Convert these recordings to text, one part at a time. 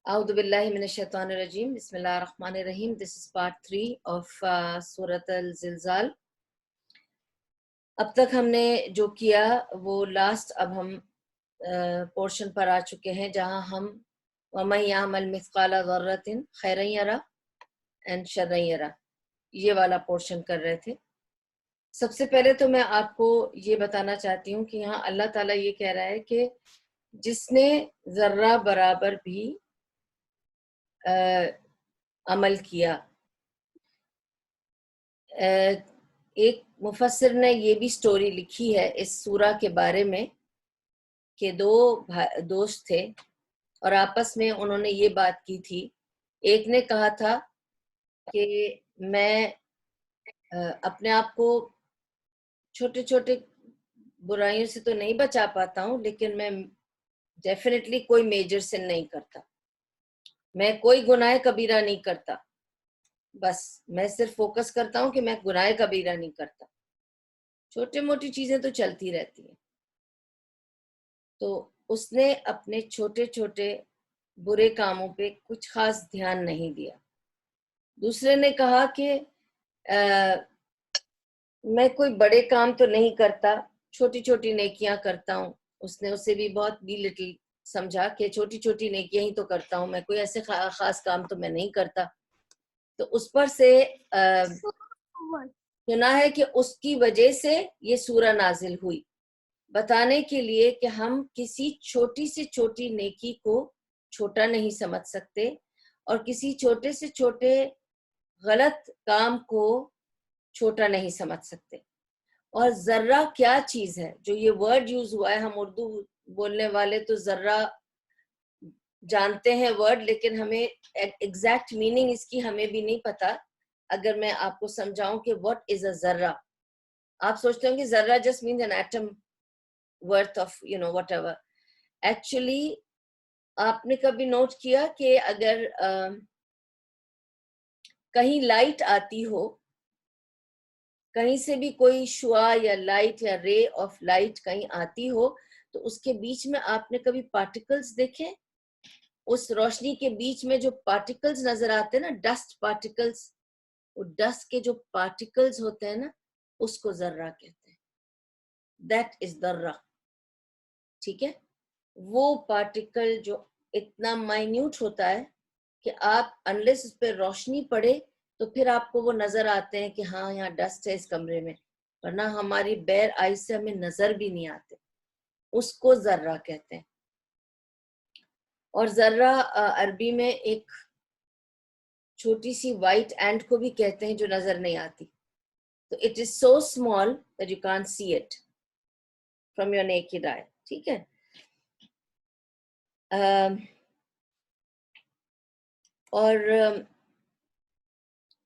اعوذ باللہ من الشیطان الرجیم بسم اللہ الرحمن الرحیم. This is part 3 of سورۃ الزلزال. اب تک ہم نے جو کیا وہ لاسٹ، اب ہم پورشن پر آ چکے ہیں جہاں ہم وَمَن يَعْمَلْ مِثْقَالَ ذَرَّةٍ خَيْرًا يَرَهُ اینڈ شَرًّا يَرَهُ، یہ والا پورشن کر رہے تھے. سب سے پہلے تو میں آپ کو یہ بتانا چاہتی ہوں کہ یہاں اللہ تعالیٰ یہ کہہ رہا ہے کہ جس نے ذرہ برابر بھی عمل کیا. ایک مفسر نے یہ بھی سٹوری لکھی ہے اس سورہ کے بارے میں کہ دو دوست تھے اور آپس میں انہوں نے یہ بات کی تھی. ایک نے کہا تھا کہ میں اپنے آپ کو چھوٹے چھوٹے برائیوں سے تو نہیں بچا پاتا ہوں، لیکن میں ڈیفینیٹلی کوئی میجر سن نہیں کرتا، میں کوئی گناہ کبیرہ نہیں کرتا، بس میں صرف فوکس کرتا ہوں کہ میں گناہ کبیرہ نہیں کرتا، چھوٹی موٹی چیزیں تو چلتی رہتی ہیں. تو اس نے اپنے چھوٹے چھوٹے برے کاموں پہ کچھ خاص دھیان نہیں دیا. دوسرے نے کہا کہ میں کوئی بڑے کام تو نہیں کرتا، چھوٹی چھوٹی نیکیاں کرتا ہوں. اس نے اسے بھی بہت بھی لٹل سمجھا کہ چھوٹی چھوٹی نیکیاں ہی تو کرتا ہوں، میں کوئی ایسے خاص کام تو میں نہیں کرتا. تو اس پر سے سنا ہے کہ اس کی وجہ سے یہ سورہ نازل ہوئی، بتانے کے لیے کہ ہم کسی چھوٹی سے چھوٹی نیکی کو چھوٹا نہیں سمجھ سکتے اور کسی چھوٹے سے چھوٹے غلط کام کو چھوٹا نہیں سمجھ سکتے. اور ذرہ کیا چیز ہے؟ جو یہ ورڈ یوز ہوا ہے، ہم اردو بولنے والے تو ذرہ جانتے ہیں ورڈ، لیکن ہمیں ایگزیکٹ میننگ اس کی ہمیں بھی نہیں پتا. اگر میں آپ کو سمجھاؤں کہ what is a ذرہ، آپ سوچتے ہوں کہ ذرہ just means an atom worth of whatever. Actually آپ نے کبھی نوٹ کیا کہ اگر کہیں لائٹ آتی ہو، کہیں سے بھی کوئی شعاع یا لائٹ یا رے آف لائٹ کہیں آتی ہو، تو اس کے بیچ میں آپ نے کبھی پارٹیکلز دیکھے؟ اس روشنی کے بیچ میں جو پارٹیکلز نظر آتے ہیں نا، ڈسٹ پارٹیکلز، وہ ڈسٹ کے جو پارٹیکلز ہوتے ہیں نا، اس کو ذرہ کہتے ہیں. دیٹ از ذرہ. ٹھیک ہے، وہ پارٹیکل جو اتنا مائنیوٹ ہوتا ہے کہ آپ انلیس اس پہ روشنی پڑے تو پھر آپ کو وہ نظر آتے ہیں کہ ہاں یہاں ڈسٹ ہے اس کمرے میں، ورنہ ہماری بیر آئی سے ہمیں نظر بھی نہیں آتے. اس کو ذرہ کہتے ہیں. اور ذرہ عربی میں ایک چھوٹی سی وائٹ اینٹ کو بھی کہتے ہیں جو نظر نہیں آتی. تو it is so small that you can't see it from your naked eye. ٹھیک ہے. اور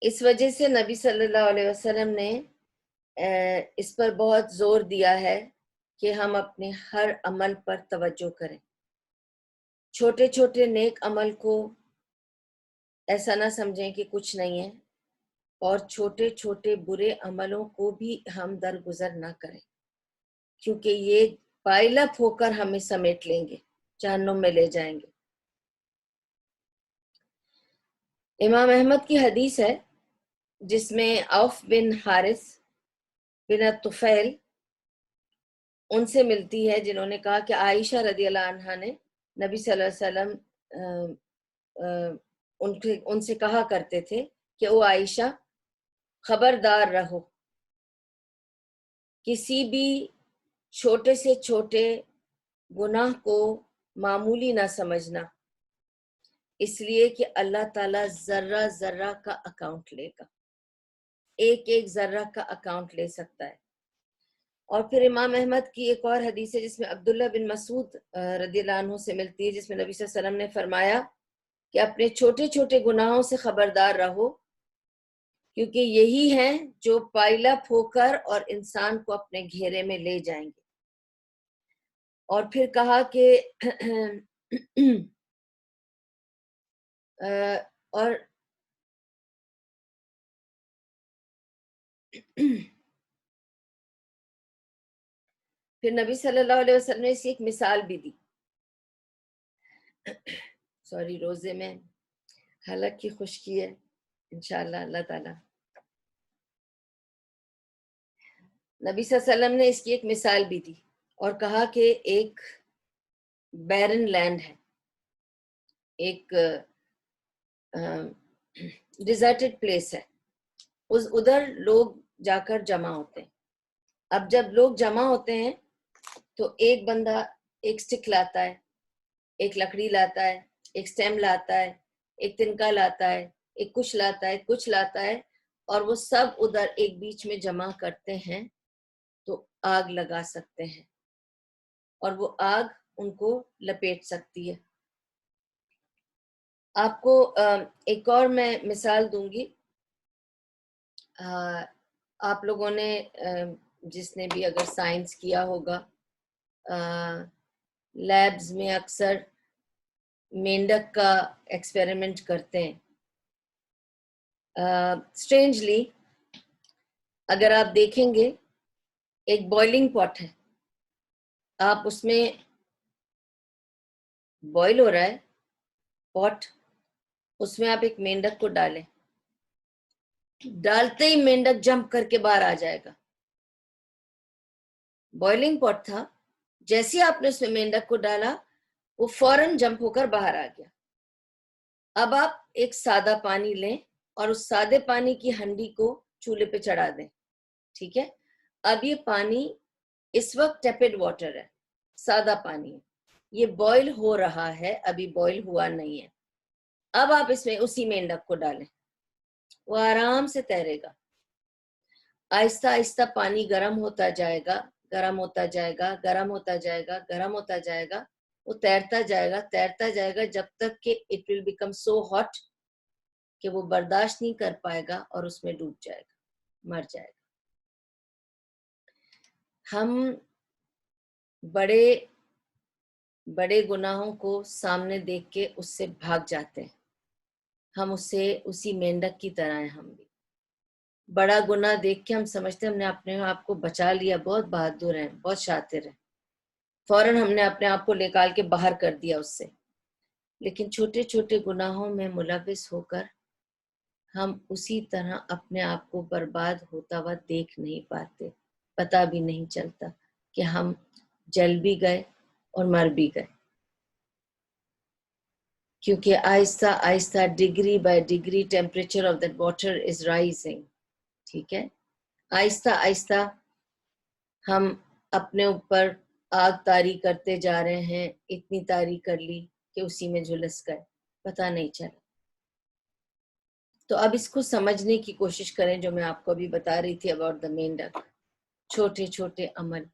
اس وجہ سے نبی صلی اللہ علیہ وسلم نے اس پر بہت زور دیا ہے کہ ہم اپنے ہر عمل پر توجہ کریں. چھوٹے چھوٹے نیک عمل کو ایسا نہ سمجھیں کہ کچھ نہیں ہے، اور چھوٹے چھوٹے برے عملوں کو بھی ہم درگزر نہ کریں، کیونکہ یہ پائل اپ ہو کر ہمیں سمیٹ لیں گے، جہنم میں لے جائیں گے. امام احمد کی حدیث ہے جس میں عوف بن حارث بن الطفیل ان سے ملتی ہے، جنہوں نے کہا کہ عائشہ رضی اللہ عنہا نے نبی صلی اللہ علیہ وسلم ان سے کہا کرتے تھے کہ او عائشہ، خبردار رہو، کسی بھی چھوٹے سے چھوٹے گناہ کو معمولی نہ سمجھنا، اس لیے کہ اللہ تعالیٰ ذرہ ذرہ کا اکاؤنٹ لے گا، ایک ایک ذرہ کا اکاؤنٹ لے سکتا ہے. اور پھر امام احمد کی ایک اور حدیث ہے جس میں عبداللہ بن مسعود رضی اللہ عنہ سے ملتی ہے، جس میں نبی صلی اللہ علیہ وسلم نے فرمایا کہ اپنے چھوٹے چھوٹے گناہوں سے خبردار رہو، کیونکہ یہی ہیں جو پائل اپ ہو کر اور انسان کو اپنے گھیرے میں لے جائیں گے. اور پھر کہا کہ اور پھر نبی صلی اللہ علیہ وسلم نے اس کی ایک مثال بھی دی. سوری روزے میں حلق کی خشکی ہے، انشاءاللہ اللہ تعالیٰ. نبی صلی اللہ علیہ وسلم نے اس کی ایک مثال بھی دی اور کہا کہ ایک بیرن لینڈ ہے، ایک ڈیزرٹڈ پلیس ہے، ادھر لوگ جا کر جمع ہوتے ہیں. اب جب لوگ جمع ہوتے ہیں تو ایک بندہ ایک سٹک لاتا ہے، ایک لکڑی لاتا ہے، ایک سٹیم لاتا ہے، ایک تنکا لاتا ہے، ایک کچھ لاتا ہے، کچھ لاتا ہے، اور وہ سب ادھر ایک بیچ میں جمع کرتے ہیں تو آگ لگا سکتے ہیں اور وہ آگ ان کو لپیٹ سکتی ہے. آپ کو ایک اور میں مثال دوں گی. آپ لوگوں نے جس نے بھی اگر سائنس کیا ہوگا، لیبز میں اکثر مینڈک کا ایکسپیریمنٹ کرتے ہیں. اسٹرینجلی اگر آپ دیکھیں گے ایک بوائلنگ پاٹ ہے، آپ اس میں بوائل ہو رہا ہے پاٹ، اس میں آپ ایک مینڈک کو ڈالیں، ڈالتے ہی مینڈک جمپ کر کے باہر آ جائے گا. بوائلنگ پاٹ تھا، جیسے آپ نے اس میں مینڈک کو ڈالا وہ فوراً جمپ ہو کر باہر آ گیا. اب آپ ایک سادہ پانی لیں اور اس سادے پانی کی ہنڈی کو چولہے پہ چڑھا دیں، ٹھیک ہے. اب یہ پانی اس وقت ٹیپڈ واٹر ہے، سادہ پانی ہے، یہ بوائل ہو رہا ہے، ابھی بوائل ہوا نہیں ہے. اب آپ اس میں اسی مینڈک کو ڈالیں، وہ آرام سے تیرے گا. آہستہ آہستہ پانی گرم ہوتا جائے گا، گرم ہوتا جائے گا، گرم ہوتا جائے گا، گرم ہوتا جائے گا، وہ تیرتا جائے گا، تیرتا جائے گا، جب تک کہ it will become so hot کہ وہ برداشت نہیں کر پائے گا اور اس میں ڈوب جائے گا، مر جائے گا. ہم بڑے بڑے گناہوں کو سامنے دیکھ کے اس سے بھاگ جاتے ہیں، ہم اسے اسی مینڈک کی طرح ہیں. ہم بھی بڑا گناہ دیکھ کے ہم سمجھتے ہیں ہم نے اپنے آپ کو بچا لیا، بہت بہادر ہیں، بہت شاطر ہیں، فوراً ہم نے اپنے آپ کو نکال کے باہر کر دیا اس سے. لیکن چھوٹے چھوٹے گناہوں میں ملوث ہو کر ہم اسی طرح اپنے آپ کو برباد ہوتا ہوا دیکھ نہیں پاتے، پتہ بھی نہیں چلتا کہ ہم جل بھی گئے اور مر بھی گئے. کیونکہ آہستہ آہستہ degree by degree temperature of that water is rising, ٹھیک ہے. آہستہ آہستہ ہم اپنے اوپر آگ طاری کرتے جا رہے ہیں، اتنی طاری کر لی کہ اسی میں جھلس گئے، پتہ نہیں چلا. تو اب اس کو سمجھنے کی کوشش کریں جو میں آپ کو ابھی بتا رہی تھی اباؤٹ دا مینڈک. چھوٹے چھوٹے عمل،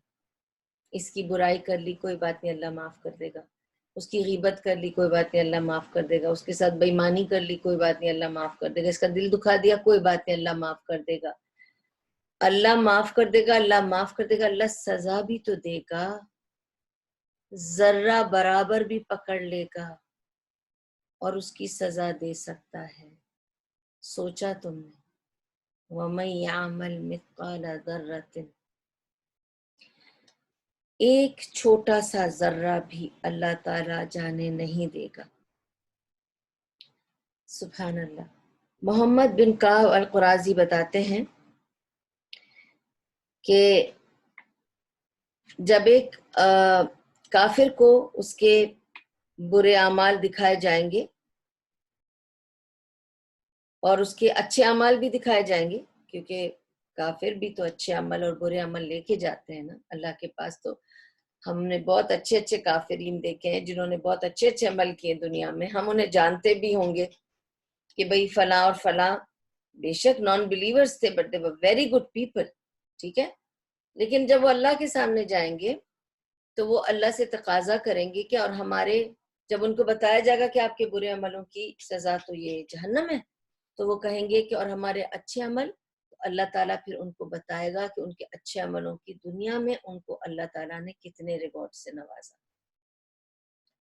اس کی برائی کر لی کوئی بات نہیں، اللہ معاف کر دے گا. اس کی غیبت کر لی کوئی بات نہیں، اللہ معاف کر دے گا. اس کے ساتھ بے ایمانی کر لی کوئی بات نہیں، اللہ معاف کر دے گا. اس کا دل دکھا دیا کوئی بات نہیں، اللہ معاف کر دے گا. اللہ معاف کر دے گا، اللہ معاف کر دے گا. اللہ سزا بھی تو دے گا، ذرہ برابر بھی پکڑ لے گا اور اس کی سزا دے سکتا ہے. سوچا تم نے؟ وَمَن يَعْمَلْ مِثْقَالَ ذَرَّةٍ، ایک چھوٹا سا ذرہ بھی اللہ تعالیٰ جانے نہیں دے گا. سبحان اللہ. محمد بن کعب القرازی بتاتے ہیں کہ جب ایک کافر کو اس کے برے اعمال دکھائے جائیں گے اور اس کے اچھے اعمال بھی دکھائے جائیں گے، کیونکہ کافر بھی تو اچھے عمل اور برے عمل لے کے جاتے ہیں نا اللہ کے پاس. تو ہم نے بہت اچھے اچھے کافرین دیکھے ہیں جنہوں نے بہت اچھے اچھے عمل کیے دنیا میں. ہم انہیں جانتے بھی ہوں گے کہ بھئی فلاں اور فلاں بے شک نان بلیورز تھے but they were very good people, ٹھیک ہے. لیکن جب وہ اللہ کے سامنے جائیں گے تو وہ اللہ سے تقاضا کریں گے کہ اور ہمارے، جب ان کو بتایا جائے گا کہ آپ کے برے عملوں کی سزا تو یہ جہنم ہے، تو وہ کہیں گے کہ اور ہمارے اچھے عمل. تو اللہ تعالیٰ پھر ان کو بتائے گا کہ ان کے اچھے عملوں کی دنیا میں ان کو اللہ تعالیٰ نے کتنے ریوارڈ سے نوازا.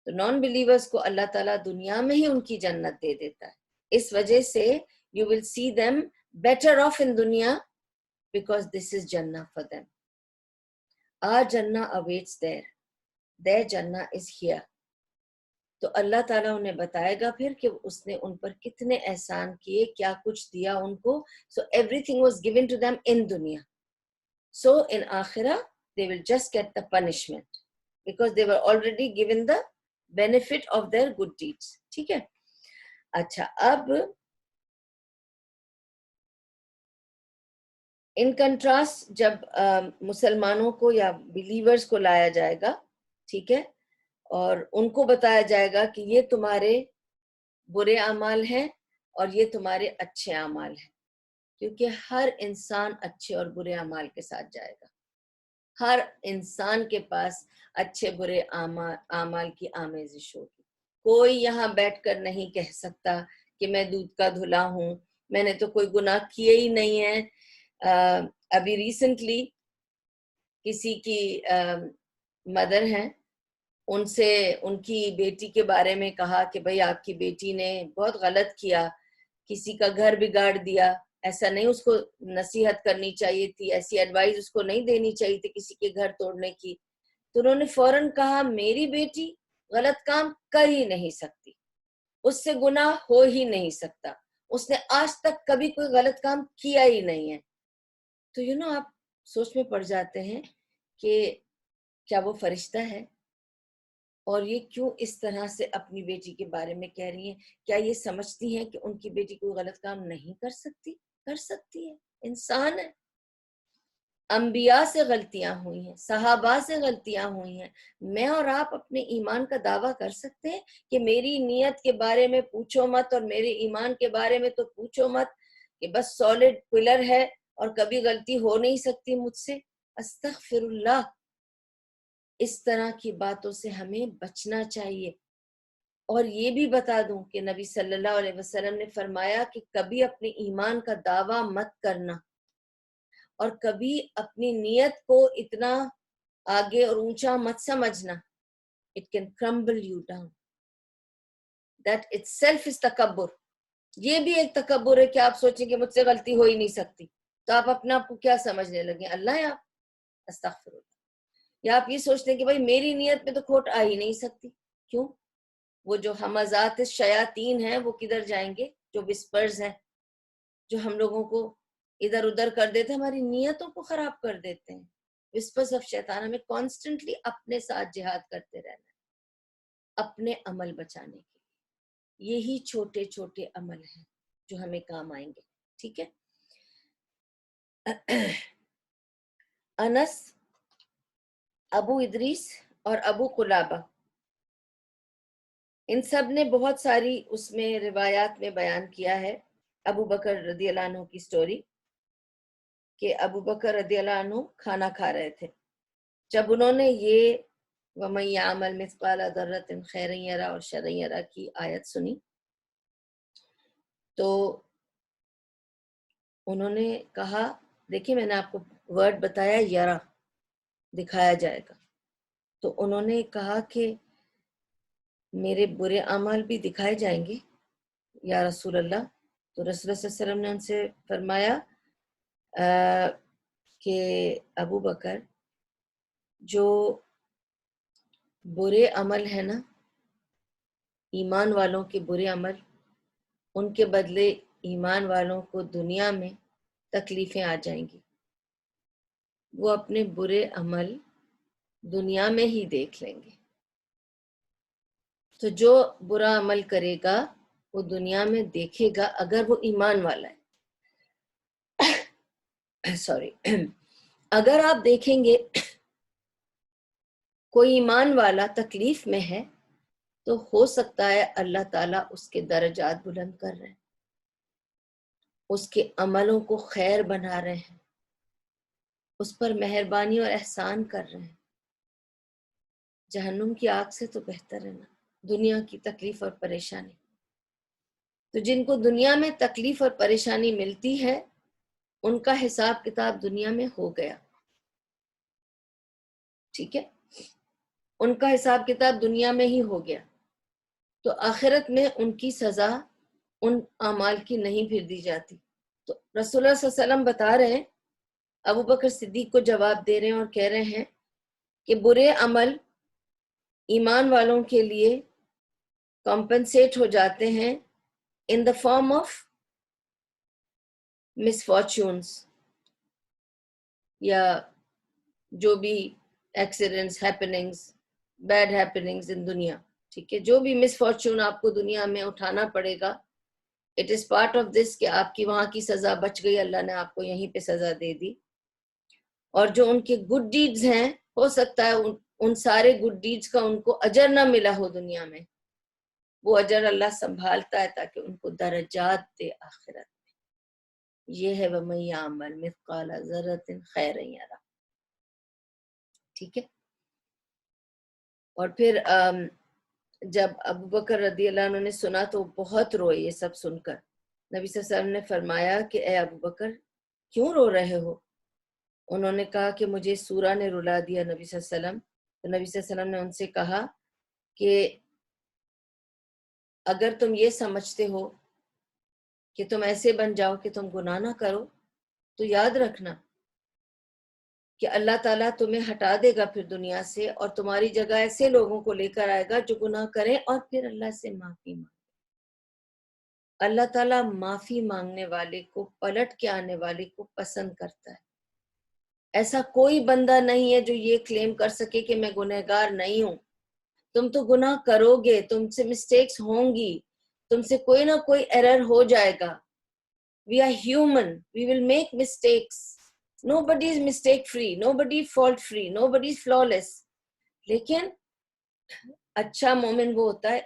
تو نان بلیورز کو اللہ تعالیٰ دنیا میں ہی ان کی جنت دے دیتا ہے. اس وجہ سے you will see them better off in dunya because this is Jannah for them. Our Jannah awaits there. Their Jannah is here. تو اللہ تعالیٰ انہیں بتائے گا پھر کہ اس نے ان پر کتنے احسان کیے, کیا کچھ دیا ان کو. So everything was given to them in دنیا. So in آخرہ they will just get the punishment because they were already given the benefit of their good deeds. ٹھیک ہے. اچھا, اب ان کنٹراسٹ جب مسلمانوں کو یا بلیورز کو لایا جائے گا, ٹھیک ہے, اور ان کو بتایا جائے گا کہ یہ تمہارے برے اعمال ہیں اور یہ تمہارے اچھے اعمال ہیں, کیونکہ ہر انسان اچھے اور برے اعمال کے ساتھ جائے گا. ہر انسان کے پاس اچھے برے اعمال کی آمیزش ہوگی. کوئی یہاں بیٹھ کر نہیں کہہ سکتا کہ میں دودھ کا دھلا ہوں, میں نے تو کوئی گناہ کیے ہی نہیں ہے. ابھی ریسنٹلی کسی کی مدر ہیں, ان سے ان کی بیٹی کے بارے میں کہا کہ بھئی آپ کی بیٹی نے بہت غلط کیا, کسی کا گھر بگاڑ دیا, ایسا نہیں, اس کو نصیحت کرنی چاہیے تھی, ایسی ایڈوائز اس کو نہیں دینی چاہیے تھی کسی کے گھر توڑنے کی. تو انہوں نے فوراً کہا میری بیٹی غلط کام کر ہی نہیں سکتی, اس سے گناہ ہو ہی نہیں سکتا, اس نے آج تک کبھی کوئی غلط کام کیا ہی نہیں ہے. تو آپ سوچ میں پڑ جاتے ہیں کہ کیا وہ فرشتہ ہے, اور یہ کیوں اس طرح سے اپنی بیٹی کے بارے میں کہہ رہی ہیں؟ کیا یہ سمجھتی ہیں کہ ان کی بیٹی کوئی غلط کام نہیں کر سکتی؟ کر سکتی ہے, انسان ہے. انبیاء سے غلطیاں ہوئی ہیں, صحابہ سے غلطیاں ہوئی ہیں. میں اور آپ اپنے ایمان کا دعویٰ کر سکتے ہیں کہ میری نیت کے بارے میں پوچھو مت اور میرے ایمان کے بارے میں تو پوچھو مت, کہ بس سالڈ پلر ہے اور کبھی غلطی ہو نہیں سکتی مجھ سے؟ استغفر اللہ. اس طرح کی باتوں سے ہمیں بچنا چاہیے. اور یہ بھی بتا دوں کہ نبی صلی اللہ علیہ وسلم نے فرمایا کہ کبھی اپنے ایمان کا دعویٰ مت کرنا, اور کبھی اپنی نیت کو اتنا آگے اور اونچا مت سمجھنا. It can crumble you down. That itself is تکبر. یہ بھی ایک تکبر ہے کہ آپ سوچیں کہ مجھ سے غلطی ہو ہی نہیں سکتی, تو آپ اپنا آپ کو کیا سمجھنے لگیں, اللہ ہے آپ؟ استغفر اللہ. یا آپ یہ سوچتے ہیں کہ بھائی میری نیت میں تو کھوٹ آ ہی نہیں سکتی. کیوں؟ وہ جو ہمزات الشیاطین ہیں وہ کدھر جائیں گے؟ جو وسپرز ہیں, جو ہم لوگوں کو ادھر ادھر کر دیتے ہیں, ہماری نیتوں کو خراب کر دیتے ہیں. وسپرز آف شیطان. ہمیں کانسٹنٹلی اپنے ساتھ جہاد کرتے رہنا ہے, اپنے عمل بچانے کے. یہی چھوٹے چھوٹے عمل ہیں جو ہمیں کام آئیں گے. ٹھیک ہے. انس, ابو ادریس اور ابو قلابہ, ان سب نے بہت ساری اس میں روایات میں بیان کیا ہے ابو بکر رضی اللہ عنہ کی سٹوری, کہ ابو بکر رضی اللہ عنہ کھانا کھا رہے تھے. جب انہوں نے یہ وَمَن يَعْمَلْ مِثْقَالَ ذَرَّةٍ خَيْرًا يَرَهُ اور شَرًّا يَرَهُ کی آیت سنی, تو انہوں نے کہا دیکھیں میں نے آپ کو ورڈ بتایا یرا, دکھایا جائے گا. تو انہوں نے کہا کہ میرے برے اعمال بھی دکھائے جائیں گے یا رسول اللہ؟ تو رسول اللہ صلی اللہ علیہ وسلم نے ان سے فرمایا کہ ابو بکر, جو برے عمل ہے نا, ایمان والوں کے برے عمل, ان کے بدلے ایمان والوں کو دنیا میں تکلیفیں آ جائیں گی. وہ اپنے برے عمل دنیا میں ہی دیکھ لیں گے. تو جو برا عمل کرے گا وہ دنیا میں دیکھے گا اگر وہ ایمان والا ہے. سوری, اگر آپ دیکھیں گے کوئی ایمان والا تکلیف میں ہے تو ہو سکتا ہے اللہ تعالیٰ اس کے درجات بلند کر رہے ہیں, اس کے عملوں کو خیر بنا رہے ہیں, اس پر مہربانی اور احسان کر رہے ہیں. جہنم کی آگ سے تو بہتر ہے نا دنیا کی تکلیف اور پریشانی. تو جن کو دنیا میں تکلیف اور پریشانی ملتی ہے ان کا حساب کتاب دنیا میں ہو گیا. ٹھیک ہے, ان کا حساب کتاب دنیا میں ہی ہو گیا. تو آخرت میں ان کی سزا ان اعمال کی نہیں پھر دی جاتی. تو رسول اللہ صلی اللہ علیہ وسلم بتا رہے ہیں, ابو بکر صدیق کو جواب دے رہے ہیں اور کہہ رہے ہیں کہ برے عمل ایمان والوں کے لیے کمپنسیٹ ہو جاتے ہیں in the form of misfortunes یا جو بھی ایکسیڈنٹس ہیپننگز بیڈ ہیپننگز ان دنیا. ٹھیک ہے, جو بھی مس فارچون آپ کو دنیا میں اٹھانا پڑے گا, it is part of this کہ آپ کی وہاں کی سزا بچ گئی, اللہ نے آپ کو یہیں پہ سزا دے دی. اور جو ان کے گڈ ڈیڈز ہیں, ہو سکتا ہے ان سارے گڈ ڈیڈز کا ان کو اجر نہ ملا ہو دنیا میں, وہ اجر اللہ سنبھالتا ہے تاکہ ان کو درجات دے آخرت میں. یہ ہے وَمَن يَعْمَلْ مِثْقَالَ ذَرَّةٍ خَيْرًا يَرَهُ. ٹھیک ہے. اور پھر جب ابو بکر رضی اللہ عنہ نے سنا تو بہت روئے. یہ سب سن کر نبی صلی اللہ علیہ وسلم نے فرمایا کہ اے ابو بکر کیوں رو رہے ہو؟ انہوں نے کہا کہ مجھے سورہ نے رلا دیا نبی صلی اللہ علیہ وسلم. تو نبی صلی اللہ علیہ وسلم نے ان سے کہا کہ اگر تم یہ سمجھتے ہو کہ تم ایسے بن جاؤ کہ تم گناہ نہ کرو, تو یاد رکھنا کہ اللہ تعالیٰ تمہیں ہٹا دے گا پھر دنیا سے, اور تمہاری جگہ ایسے لوگوں کو لے کر آئے گا جو گناہ کریں اور پھر اللہ سے معافی مانگیں. اللہ تعالیٰ معافی مانگنے والے کو, پلٹ کے آنے والے کو پسند کرتا ہے. ایسا کوئی بندہ نہیں ہے جو یہ کلیم کر سکے کہ میں گنہگار نہیں ہوں. تم تو گناہ کرو گے, تم سے مسٹیکس ہوں گی, تم سے کوئی نہ کوئی ایرر ہو جائے گا. We are human, we will make mistakes. Nobody is mistake free, nobody is fault free, nobody is flawless. لیکن اچھا مومن وہ ہوتا ہے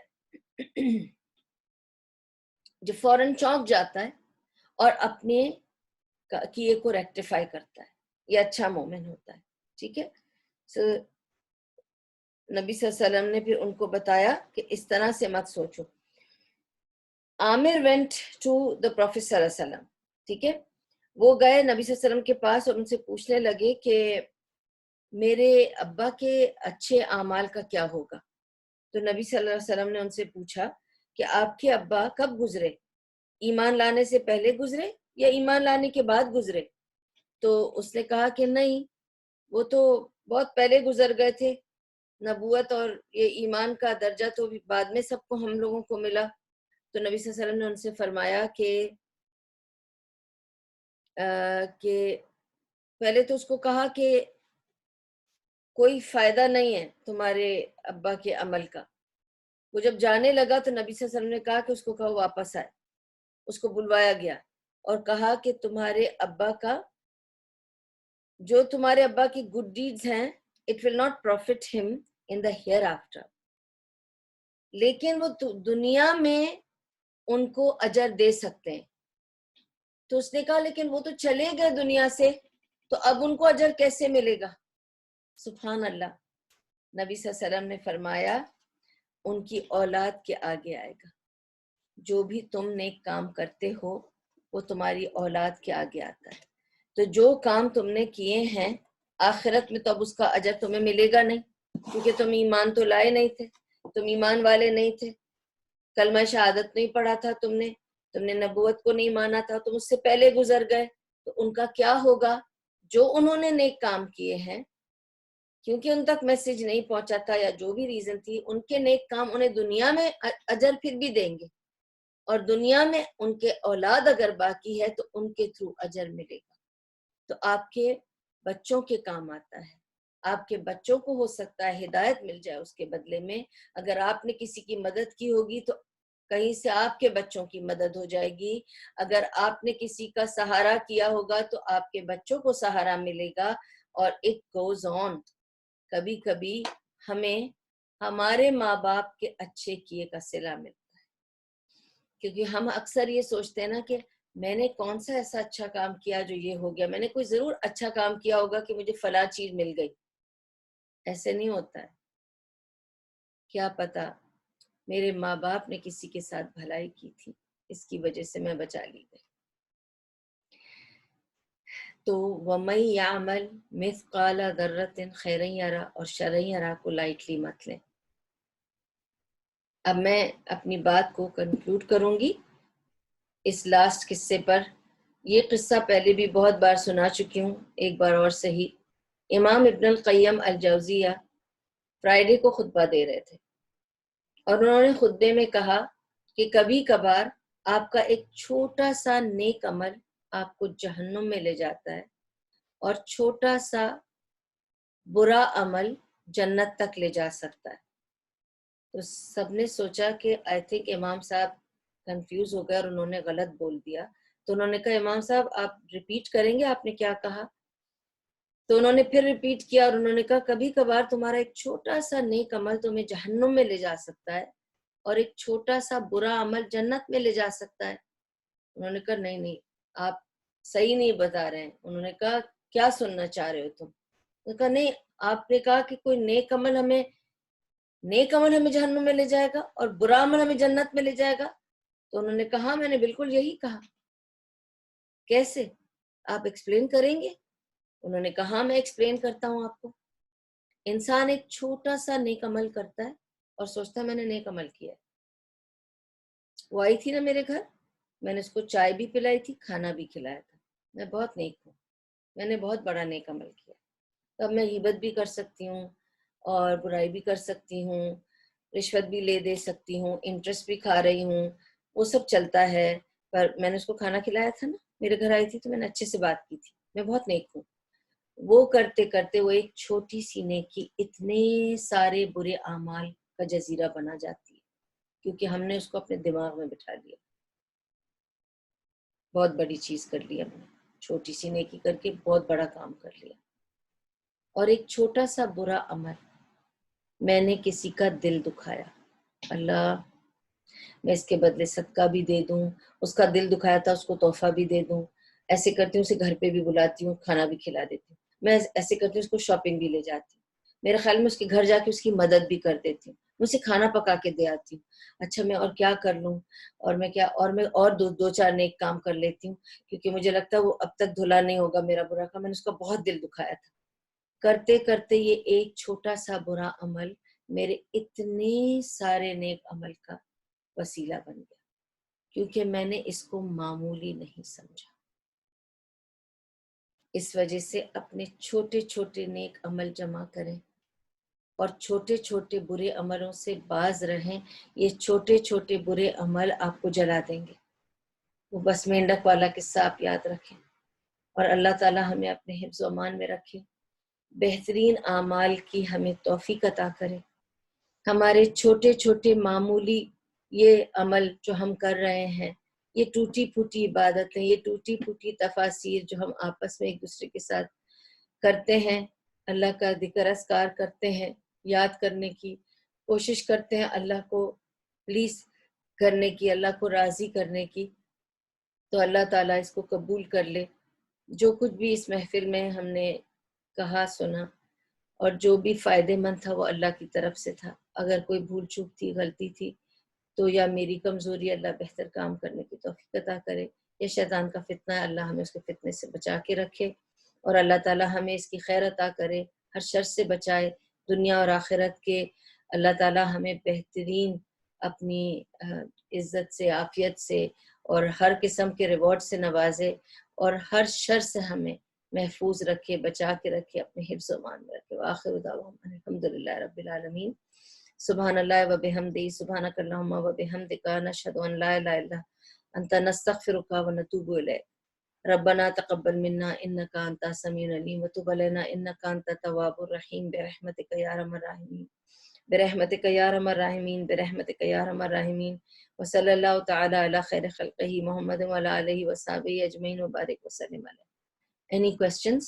جو فوراً چونک جاتا ہے اور اپنے کیے کو ریکٹیفائی کرتا ہے. یہ اچھا مومن ہوتا ہے. ٹھیک ہے. نبی صلی اللہ علیہ وسلم نے پھر ان کو بتایا کہ اس طرح سے مت سوچو. عامر went to the Prophet صلی اللہ علیہ وسلم. ٹھیک ہے, وہ گئے نبی صلی اللہ علیہ وسلم کے پاس اور ان سے پوچھنے لگے کہ میرے ابا کے اچھے اعمال کا کیا ہوگا. تو نبی صلی اللہ علیہ وسلم نے ان سے پوچھا کہ آپ کے ابا کب گزرے, ایمان لانے سے پہلے گزرے یا ایمان لانے کے بعد گزرے؟ تو اس نے کہا کہ نہیں, وہ تو بہت پہلے گزر گئے تھے. نبوت اور یہ ایمان کا درجہ تو بعد میں سب کو ہم لوگوں کو ملا. تو نبی صلی اللہ علیہ وسلم نے ان سے فرمایا کہ پہلے تو اس کو کہا کہ کوئی فائدہ نہیں ہے تمہارے ابا کے عمل کا. وہ جب جانے لگا تو نبی صلی اللہ علیہ وسلم نے کہا کہ اس کو کہو واپس آئے. اس کو بلوایا گیا اور کہا کہ تمہارے ابا کا, جو تمہارے ابا کی گڈ ڈیڈز ہیں, it will not profit him in the hereafter. لیکن وہ دنیا میں ان کو اجر دے سکتے ہیں. تو اس نے کہا لیکن وہ تو چلے گئے دنیا سے, تو اب ان کو اجر کیسے ملے گا؟ سبحان اللہ. نبی صلی اللہ علیہ وسلم نے فرمایا ان کی اولاد کے آگے آئے گا. جو بھی تم نیک کام کرتے ہو وہ تمہاری اولاد کے آگے آتا ہے. تو جو کام تم نے کیے ہیں آخرت میں تو اب اس کا اجر تمہیں ملے گا نہیں, کیونکہ تم ایمان تو لائے نہیں تھے, تم ایمان والے نہیں تھے, کلمہ شہادت نہیں پڑھا تھا تم نے نبوت کو نہیں مانا تھا, تم اس سے پہلے گزر گئے. تو ان کا کیا ہوگا؟ جو انہوں نے نیک کام کیے ہیں, کیونکہ ان تک میسج نہیں پہنچا تھا یا جو بھی ریزن تھی, ان کے نیک کام انہیں دنیا میں اجر پھر بھی دیں گے, اور دنیا میں ان کے اولاد اگر باقی ہے تو ان کے تھرو اجر ملے گا. تو آپ کے بچوں کے کام آتا ہے. آپ کے بچوں کو ہو سکتا ہے ہدایت مل جائے اس کے بدلے میں. اگر آپ نے کسی کی مدد کی ہوگی تو کہیں سے آپ کے بچوں کی مدد ہو جائے گی. اگر آپ نے کسی کا سہارا کیا ہوگا تو آپ کے بچوں کو سہارا ملے گا. اور اٹ گوز آن. کبھی کبھی ہمیں ہمارے ماں باپ کے اچھے کیے کا صلہ ملتا ہے, کیونکہ ہم اکثر یہ سوچتے ہیں نا کہ میں نے کون سا ایسا اچھا کام کیا جو یہ ہو گیا, میں نے کوئی ضرور اچھا کام کیا ہوگا کہ مجھے فلاں چیز مل گئی. ایسے نہیں ہوتا ہے. کیا پتا میرے ماں باپ نے کسی کے ساتھ بھلائی کی تھی, اس کی وجہ سے میں بچا لی گئی. تو وَمَن يَعْمَلْ مِثْقَالَ ذَرَّةٍ خَيْرًا يَرَهُ, اور شرًا يَرَهُ کو لائٹلی مت لیں. اب میں اپنی بات کو کنکلوڈ کروں گی اس لاسٹ قصے پر. یہ قصہ پہلے بھی بہت بار سنا چکی ہوں, ایک بار اور صحیح. امام ابن القیم الجوزیہ فرائیڈے کو خطبہ دے رہے تھے, اور انہوں نے خطبے میں کہا کہ کبھی کبھار آپ کا ایک چھوٹا سا نیک عمل آپ کو جہنم میں لے جاتا ہے اور چھوٹا سا برا عمل جنت تک لے جا سکتا ہے. تو سب نے سوچا کہ آئی تھنک امام صاحب کنفیوز ہو گئے اور انہوں نے غلط بول دیا. تو انہوں نے کہا امام صاحب آپ ریپیٹ کریں گے آپ نے کیا کہا؟ تو انہوں نے پھر ریپیٹ کیا اور انہوں نے کہا کبھی کبھار تمہارا ایک چھوٹا سا نیک عمل تمہیں جہنم میں لے جا سکتا ہے اور ایک چھوٹا سا برا عمل جنت میں لے جا سکتا ہے. انہوں نے کہا نہیں آپ صحیح نہیں بتا رہے ہیں. انہوں نے کہا کیا سننا چاہ رہے ہو تم؟ انہوں نے کہا نہیں آپ نے کہا کہ کوئی نیک عمل ہمیں جہنم میں لے جائے گا اور برا عمل ہمیں جنت میں لے جائے گا. تو انہوں نے کہا میں نے بالکل یہی کہا. کیسے آپ ایکسپلین کریں گے؟ انہوں نے کہا میں ایکسپلین کرتا ہوں آپ کو. انسان ایک چھوٹا سا نیک عمل کرتا ہے اور سوچتا ہے میں نے نیک عمل کیا ہے. وہ آئی تھی نا میرے گھر, میں نے اس کو چائے بھی پلائی تھی, کھانا بھی کھلایا تھا. میں بہت نیک ہوں, میں نے بہت بڑا نیک عمل کیا. تب میں غیبت بھی کر سکتی ہوں اور برائی بھی کر سکتی ہوں, رشوت بھی لے دے سکتی ہوں, انٹرسٹ بھی کھا رہی ہوں, وہ سب چلتا ہے. پر میں نے اس کو کھانا کھلایا تھا نا, میرے گھر آئی تھی تو میں نے اچھے سے بات کی تھی. میں بہت نیک ہوں. وہ کرتے کرتے وہ ایک چھوٹی سی نیکی اتنے سارے برے اعمال کا جزیرہ بنا جاتی ہے, کیونکہ ہم نے اس کو اپنے دماغ میں بٹھا لیا. بہت بڑی چیز کر لی ہم نے, چھوٹی سی نیکی کر کے بہت بڑا کام کر لیا. اور ایک چھوٹا سا برا عمل, میں نے کسی کا دل دکھایا, اللہ میں اس کے بدلے صدقہ بھی دے دوں, اس کا دل دکھایا تھا اس کو تحفہ بھی دے دوں, ایسے کرتی ہوں اسے گھر پہ بھی بلاتی ہوں, کھانا بھی کھلا دیتی ہوں. میں ایسے کرتی ہوں اس کو شاپنگ بھی لے جاتی ہوں, میرے خیال میں اس کے گھر جا کے اس کی مدد بھی کر دیتی ہوں, میں اسے کھانا پکا کے دے آتی ہوں. اچھا میں اور کیا کر لوں, اور دو چار نیک کام کر لیتی ہوں, کیونکہ مجھے لگتا ہے وہ اب تک دھلا نہیں ہوگا میرا برا کام, میں نے اس کا بہت دل دکھایا تھا. کرتے کرتے یہ ایک چھوٹا سا برا عمل میرے اتنے سارے نیک عمل کا وسیلہ بن گیا, کیونکہ میں نے اس کو معمولی نہیں سمجھا. اس وجہ سے اپنے چھوٹے چھوٹے نیک عمل جمع کریں اور چھوٹے چھوٹے برے عملوں سے باز رہیں. یہ چھوٹے چھوٹے برے عمل آپ کو جلا دیں گے. وہ بس مینڈک والا قصہ آپ یاد رکھیں, اور اللہ تعالی ہمیں اپنے حفظ و امان میں رکھے, بہترین اعمال کی ہمیں توفیق عطا کرے. ہمارے چھوٹے چھوٹے معمولی یہ عمل جو ہم کر رہے ہیں, یہ ٹوٹی پھوٹی عبادتیں, یہ ٹوٹی پھوٹی تفاسیر جو ہم آپس میں ایک دوسرے کے ساتھ کرتے ہیں, اللہ کا ذکر اذکار کرتے ہیں, یاد کرنے کی کوشش کرتے ہیں, اللہ کو پلیز کرنے کی, اللہ کو راضی کرنے کی, تو اللہ تعالیٰ اس کو قبول کر لے. جو کچھ بھی اس محفل میں ہم نے کہا سنا اور جو بھی فائدے مند تھا وہ اللہ کی طرف سے تھا. اگر کوئی بھول چوک تھی, غلطی تھی, تو یا میری کمزوری, اللہ بہتر کام کرنے کی توفیق عطا کرے, یا شیطان کا فتنہ ہے, اللہ ہمیں اس کے فتنے سے بچا کے رکھے, اور اللہ تعالیٰ ہمیں اس کی خیر عطا کرے, ہر شر سے بچائے دنیا اور آخرت کے. اللہ تعالیٰ ہمیں بہترین اپنی عزت سے, عافیت سے اور ہر قسم کے ریوارڈ سے نوازے, اور ہر شر سے ہمیں محفوظ رکھے, بچا کے رکھے, اپنے حفظ و امان میں رکھے. وآخر دعوانا الحمدللہ رب العالمین. سبحان اللہ و بحمدہ, سبحانک اللہم و بحمدک, نشہد ان لا الہ الا انت, نستغفرک و نتوب الیک. ربنا تقبل منا انک انت السمیع العلیم وتب علینا انک انت التواب الرحیم برحمتک یا ارحم الراحمین, برحمتک یا ارحم الراحمین, برحمتک یا ارحم الراحمین. وصلی اللہ تعالی علی خیر خلقہ محمد وعلی آلہ وصحبہ اجمعین وبارک وسلم علیہ. Any questions?